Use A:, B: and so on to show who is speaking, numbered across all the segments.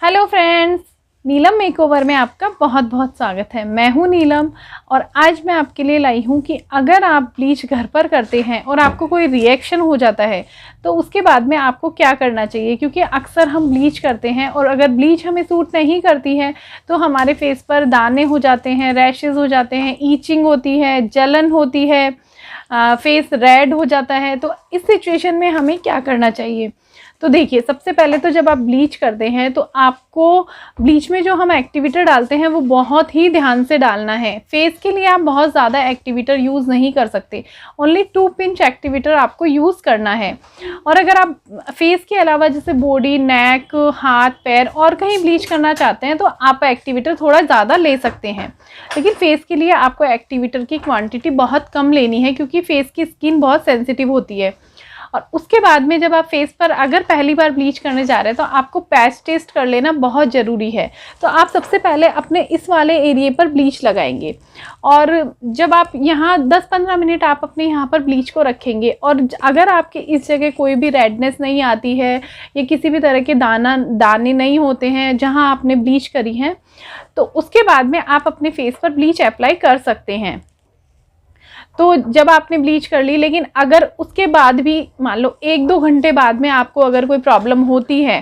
A: Hello friends, नीलम makeover में आपका बहुत बहुत स्वागत है। मैं हूं नीलम और आज मैं आपके लिए लाई हूं कि अगर आप ब्लीच घर पर करते हैं और आपको कोई रिएक्शन हो जाता है तो उसके बाद में आपको क्या करना चाहिए। क्योंकि अक्सर हम ब्लीच करते हैं और अगर ब्लीच हमें सूट नहीं करती है तो हमारे फेस पर दाने हो जाते हैं, रैशेज़ हो जाते हैं, ईचिंग होती है, जलन होती है, फेस रेड हो जाता है। तो इस सिचुएशन में हमें क्या करना चाहिए। तो देखिए, सबसे पहले तो जब आप ब्लीच करते हैं तो आपको ब्लीच में जो हम एक्टिवेटर डालते हैं वो बहुत ही ध्यान से डालना है। फेस के लिए आप बहुत ज़्यादा एक्टिवेटर यूज़ नहीं कर सकते, ओनली 2 पिंच एक्टिवेटर आपको यूज़ करना है। और अगर आप फेस के अलावा जैसे बॉडी, नेक, हाथ, पैर और कहीं ब्लीच करना चाहते हैं तो आप एक्टिवेटर थोड़ा ज़्यादा ले सकते हैं, लेकिन फेस के लिए आपको एक्टिवेटर की क्वांटिटी बहुत कम लेनी है क्योंकि फेस की स्किन बहुत सेंसिटिव होती है। और उसके बाद में जब आप फेस पर अगर पहली बार ब्लीच करने जा रहे हैं तो आपको पैच टेस्ट कर लेना बहुत ज़रूरी है। तो आप सबसे पहले अपने इस वाले एरिया पर ब्लीच लगाएंगे और जब आप यहाँ 10-15 मिनट आप अपने यहाँ पर ब्लीच को रखेंगे और अगर आपके इस जगह कोई भी रेडनेस नहीं आती है या किसी भी तरह के दाने नहीं होते हैं जहाँ आपने ब्लीच करी है, तो उसके बाद में आप अपने फेस पर ब्लीच अप्लाई कर सकते हैं। तो जब आपने ब्लीच कर ली, लेकिन अगर उसके बाद भी मान लो 1-2 घंटे बाद में आपको अगर कोई प्रॉब्लम होती है,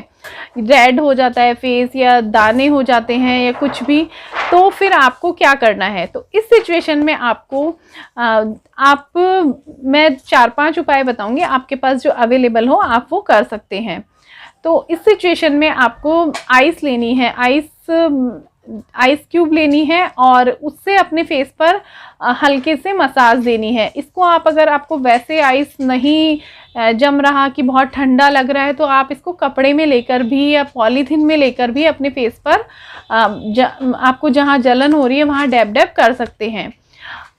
A: रेड हो जाता है फेस या दाने हो जाते हैं या कुछ भी, तो फिर आपको क्या करना है। तो इस सिचुएशन में आपको मैं 4-5 उपाय बताऊंगी, आपके पास जो अवेलेबल हो आप वो कर सकते हैं। तो इस सिचुएशन में आपको आइस लेनी है, आइस क्यूब लेनी है और उससे अपने फेस पर हल्के से मसाज देनी है। इसको आप अगर आपको वैसे आइस नहीं जम रहा कि बहुत ठंडा लग रहा है तो आप इसको कपड़े में लेकर भी या पॉलीथीन में लेकर भी अपने फेस पर आपको जहाँ जलन हो रही है वहाँ डैब डैब कर सकते हैं।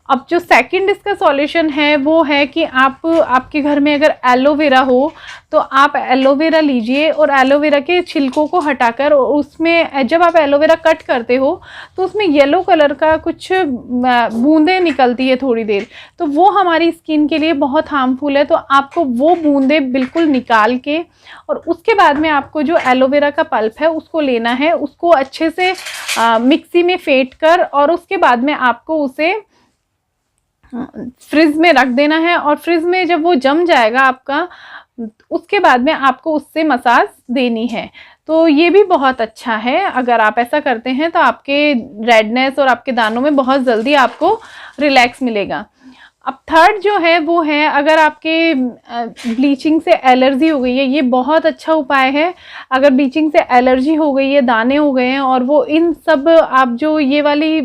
A: अब जो सेकंड इसका सॉल्यूशन है वो है कि आपके घर में अगर एलोवेरा हो तो आप एलोवेरा लीजिए और एलोवेरा के छिलकों को हटाकर उसमें जब आप एलोवेरा कट करते हो तो उसमें येलो कलर का कुछ बूंदें निकलती है थोड़ी देर, तो वो हमारी स्किन के लिए बहुत हार्मफुल है। तो आपको वो बूंदें बिल्कुल निकाल के और उसके बाद में आपको जो एलोवेरा का पल्प है उसको लेना है, उसको अच्छे से मिक्सी में फेंट कर और उसके बाद में आपको उसे फ्रिज में रख देना है। और फ्रिज में जब वो जम जाएगा आपका, उसके बाद में आपको उससे मसाज देनी है। तो ये भी बहुत अच्छा है, अगर आप ऐसा करते हैं तो आपके रेडनेस और आपके दानों में बहुत जल्दी आपको रिलैक्स मिलेगा। अब थर्ड जो है वो है, अगर आपके ब्लीचिंग से एलर्जी हो गई है, ये बहुत अच्छा उपाय है। अगर ब्लीचिंग से एलर्जी हो गई है, दाने हो गए हैं और वो इन सब आप जो ये वाली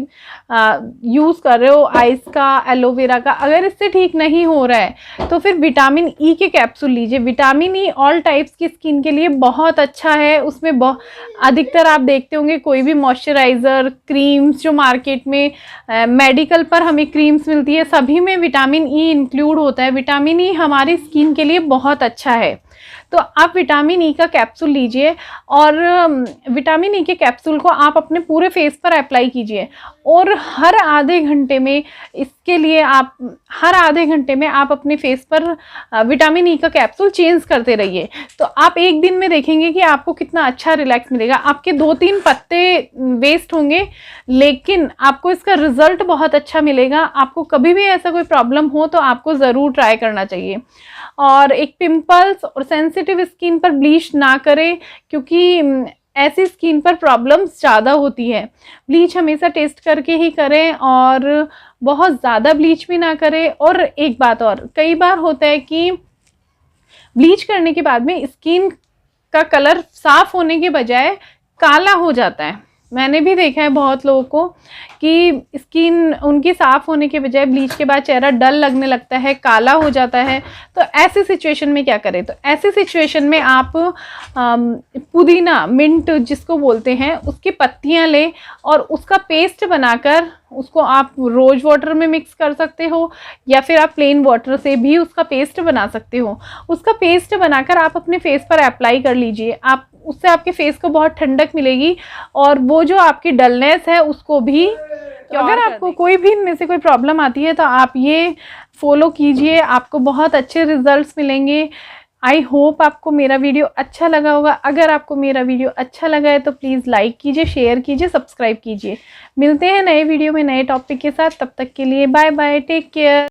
A: यूज़ कर रहे हो आइस का, एलोवेरा का, अगर इससे ठीक नहीं हो रहा है तो फिर विटामिन ई के कैप्सूल लीजिए। विटामिन ई ऑल टाइप्स की स्किन के लिए बहुत अच्छा है। उसमें अधिकतर आप देखते होंगे कोई भी मॉइस्चराइज़र, क्रीम्स जो मार्केट में मेडिकल पर हमें क्रीम्स मिलती है, सभी में विटामिन ई इंक्लूड होता है। विटामिन ई हमारी स्किन के लिए बहुत अच्छा है। तो आप विटामिन ई का कैप्सूल लीजिए और विटामिन ई के कैप्सूल को आप अपने पूरे फेस पर अप्लाई कीजिए और हर आधे घंटे में आप अपने फेस पर विटामिन ई का कैप्सूल चेंज करते रहिए। तो आप एक दिन में देखेंगे कि आपको कितना अच्छा रिलैक्स मिलेगा। आपके 2-3 पत्ते वेस्ट होंगे लेकिन आपको इसका रिजल्ट बहुत अच्छा मिलेगा। आपको कभी भी ऐसा कोई प्रॉब्लम हो तो आपको ज़रूर ट्राई करना चाहिए। और एक पिंपल्स और सेंसिटिव स्किन पर ब्लीच ना करें क्योंकि ऐसी स्किन पर प्रॉब्लम्स ज़्यादा होती है। ब्लीच हमेशा टेस्ट करके ही करें और बहुत ज़्यादा ब्लीच भी ना करें। और एक बात और, कई बार होता है कि ब्लीच करने के बाद में स्किन का कलर साफ होने के बजाय काला हो जाता है। मैंने भी देखा है बहुत लोगों को कि स्किन उनकी साफ़ होने के बजाय ब्लीच के बाद चेहरा डल लगने लगता है, काला हो जाता है। तो ऐसी सिचुएशन में क्या करें। तो ऐसी सिचुएशन में आप पुदीना, मिंट जिसको बोलते हैं, उसकी पत्तियां लें और उसका पेस्ट बनाकर उसको आप रोज़ वाटर में मिक्स कर सकते हो या फिर आप प्लेन वाटर से भी उसका पेस्ट बना सकते हो। उसका पेस्ट बनाकर आप अपने फेस पर अप्लाई कर लीजिए। उससे आपके फेस को बहुत ठंडक मिलेगी और वो जो आपकी डलनेस है उसको भी। तो अगर आपको कोई भी इनमें से कोई प्रॉब्लम आती है तो आप ये फॉलो कीजिए, आपको बहुत अच्छे रिजल्ट्स मिलेंगे। आई होप आपको मेरा वीडियो अच्छा लगा होगा। अगर आपको मेरा वीडियो अच्छा लगा है तो प्लीज़ लाइक कीजिए, शेयर कीजिए, सब्सक्राइब कीजिए। मिलते हैं नए वीडियो में नए टॉपिक के साथ। तब तक के लिए बाय बाय, टेक केयर।